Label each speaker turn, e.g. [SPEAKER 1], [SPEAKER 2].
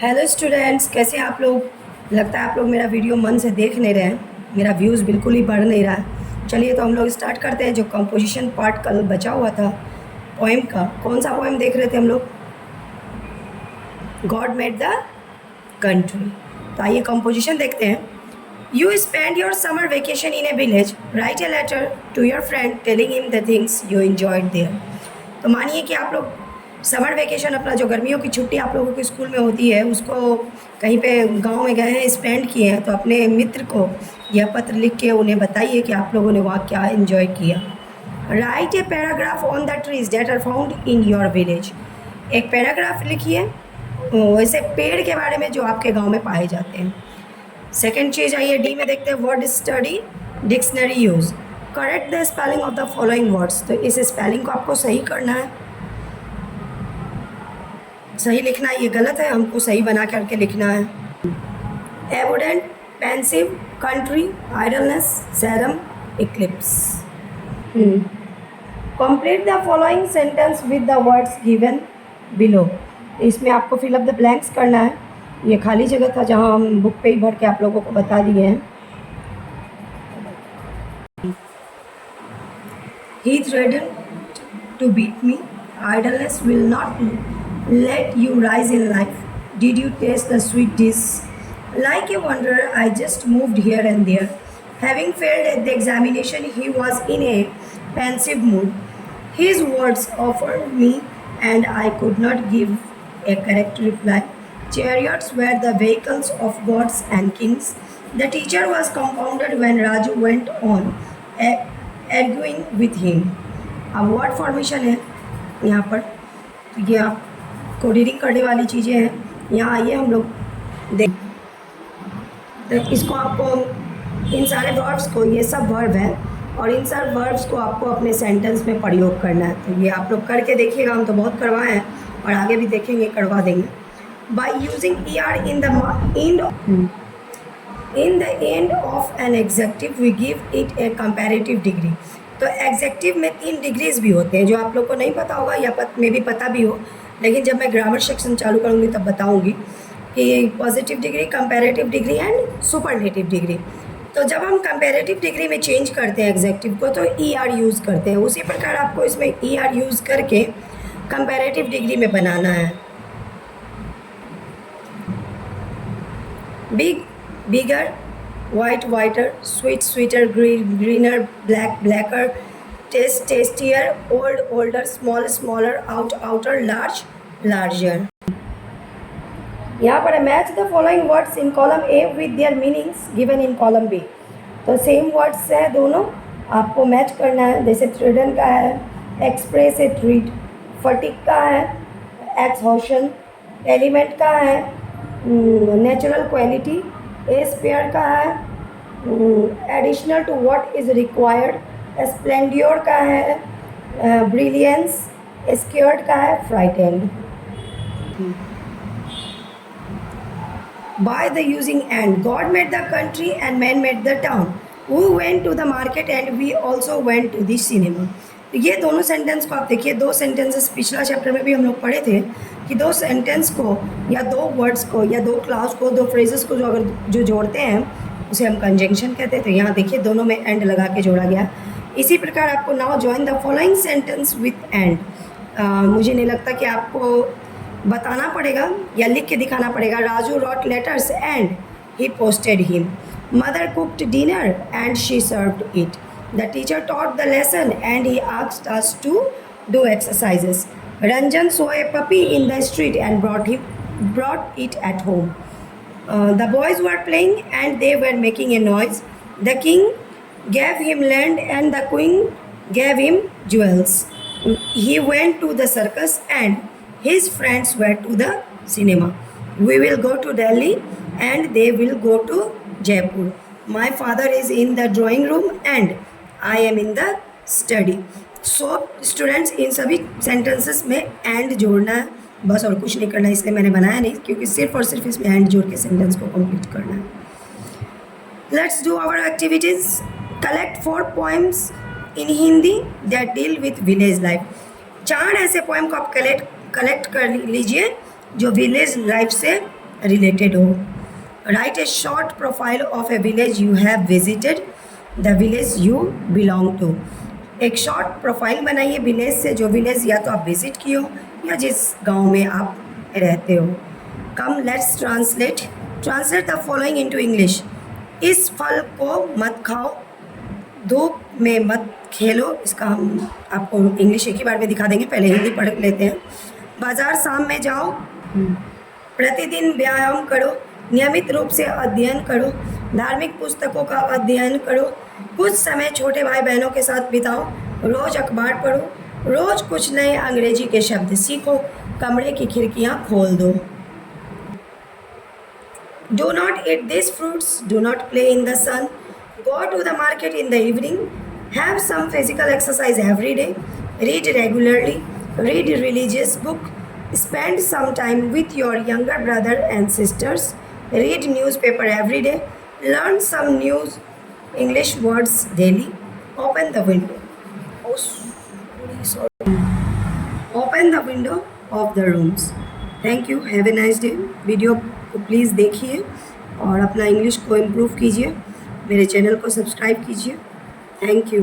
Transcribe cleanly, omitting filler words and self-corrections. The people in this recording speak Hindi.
[SPEAKER 1] हेलो स्टूडेंट्स, कैसे हैं आप लोग। लगता है आप लोग मेरा वीडियो मन से देख नहीं रहे हैं। मेरा व्यूज़ बिल्कुल ही बढ़ नहीं रहा है। चलिए तो हम लोग स्टार्ट करते हैं। जो कंपोजिशन पार्ट कल बचा हुआ था पोएम का, कौन सा पोएम देख रहे थे हम लोग? God made the country. तो आइए कंपोजिशन देखते हैं। You spend your summer vacation in a village, write a letter to your friend telling him the things you enjoyed there. तो मानिए कि आप लोग समर वेकेशन, अपना जो गर्मियों की छुट्टी आप लोगों के स्कूल में होती है, उसको कहीं पे गांव में गए हैं, स्पेंड किए हैं। तो अपने मित्र को यह पत्र लिख के उन्हें बताइए कि आप लोगों ने वहाँ क्या एंजॉय किया। Write a paragraph on the trees that are found in your village. एक पैराग्राफ लिखिए वैसे पेड़ के बारे में जो आपके गांव में पाए जाते हैं। सेकेंड चीज़ आइए डी में देखते हैं, word study dictionary use. Correct the spelling of the following words. तो इस स्पेलिंग को आपको सही करना है, सही लिखना है। ये गलत है, हमको सही बना करके लिखना है। Abundant, pensive, country, idleness, serum, eclipse. Complete the following sentence with the words given below. इसमें आपको फिल अप द ब्लैंक्स करना है। ये खाली जगह था जहाँ हम बुक पे ही भर के आप लोगों को बता दिए हैं। He threatened to beat me. Idleness will not let you rise in life. Did you taste the sweet dish? Like a wanderer, I just moved here and there. Having failed at the examination, he was in a pensive mood. His words offered me, and I could not give a correct reply. Chariots were the vehicles of gods and kings. The teacher was confounded when Raju went on, arguing with him. अब वर्ड फॉर्मेशन है यहाँ पर, तो ये आपको रीडिंग करने वाली चीज़ें हैं। यहाँ आइए हम लोग देख, तो इसको आपको, इन सारे वर्ब्स को, ये सब वर्ब हैं और इन सब वर्ब्स को आपको अपने सेंटेंस में प्रयोग करना है। तो ये आप लोग करके देखिएगा। हम तो बहुत करवाए हैं और आगे भी देखेंगे, करवा देंगे। By using ER in the end of an adjective we give it a comparative degree। तो एग्जेक्टिव में 3 डिग्रीज भी होते हैं, जो आप लोग को नहीं पता होगा या में भी पता भी हो, लेकिन जब मैं ग्रामर सेक्शन चालू करूँगी तब बताऊँगी कि positive degree, comparative degree and superlative degree. तो जब हम कंपैरेटिव डिग्री में चेंज करते हैं एग्जेक्टिव को तो ER यूज़ करते हैं। उसी प्रकार आपको इसमें ER यूज़ करके कंपैरेटिव डिग्री में बनाना है। बिग, बिगर, white, whiter, sweet, sweeter, greener, black, blacker, taste, tastier, old, older, small, smaller, out, outer, large, larger। यहाँ पर match the following words in column A with their meanings given in column B। तो सेम वर्ड्स है दोनों, आपको मैच करना है। जैसे थ्रेडन का है एक्सप्रेस ए ट्रीट, फटिक का है एक्सहॉशन, एलिमेंट का है नेचुरल क्वालिटी, ए स्पेयर का है additional to what is required, splendour का है ब्रिलियंस, स्केयर्ड का है frightened. By the using and, God made the country and man made the town. We went to the market and we also went to the cinema। तो ये दोनों सेंटेंस को आप देखिए, 2 सेंटेंसेस पिछला चैप्टर में भी हम लोग पढ़े थे कि 2 सेंटेंस को या 2 वर्ड्स को या 2 क्लास को, 2 फ्रेजेस को जो जोड़ते हैं उसे हम कंजंक्शन कहते हैं। तो यहाँ देखिए दोनों में एंड लगा के जोड़ा गया। इसी प्रकार आपको now join the following sentence with and. मुझे नहीं लगता कि आपको बताना पड़ेगा या लिख के दिखाना पड़ेगा। Raju wrote letters and he posted him. Mother cooked dinner and she served it. The teacher taught the lesson and he asked us to do exercises. Ranjan saw a puppy in the street and brought it at home। The boys were playing and they were making a noise। The king gave him land and the queen gave him jewels। He went to the circus and his friends were to the cinema। We will go to Delhi and they will go to Jaipur। My father is in the drawing room and I am in the study। So students, इन सभी sentences में and जोड़ना है बस, और कुछ नहीं करना है। इसलिए मैंने बनाया नहीं, क्योंकि सिर्फ और सिर्फ इसमें एंड जोड़ के सेंटेंस को कंप्लीट करना है। Let's do our activities. Collect 4 poems in Hindi that deal with village life. 4 ऐसे पोएम को आप कलेक्ट कर लीजिए जो विलेज लाइफ से रिलेटेड हो। Write a short profile of a village you have visited, the village you belong to. एक शॉर्ट प्रोफाइल बनाइए विलेज से, जो विलेज या तो आप विजिट किए हो या जिस गांव में आप रहते हो। Come let's translate the following into English. इस फल को मत खाओ, धूप में मत खेलो। इसका हम आपको इंग्लिश एक ही बार में दिखा देंगे, पहले हिंदी पढ़ लेते हैं। बाजार शाम में जाओ, प्रतिदिन व्यायाम करो, नियमित रूप से अध्ययन करो, धार्मिक पुस्तकों का अध्ययन करो, कुछ समय छोटे भाई बहनों के साथ बिताओ, रोज अखबार पढ़ो, रोज कुछ नए अंग्रेजी के शब्द सीखो, कमरे की खिड़कियां खोल दो। Do not eat these fruits, do not play in the sun, go to the market in the evening, have some physical exercise every day, read regularly, read religious book, spend some time with your younger brother and sisters, read newspaper every day, learn some new English words daily, open the window. Oh, sorry. Open the window of the rooms. Thank you, have a nice day. Video को प्लीज़ देखिए और अपना इंग्लिश को इम्प्रूव कीजिए। मेरे चैनल को सब्सक्राइब कीजिए। Thank you.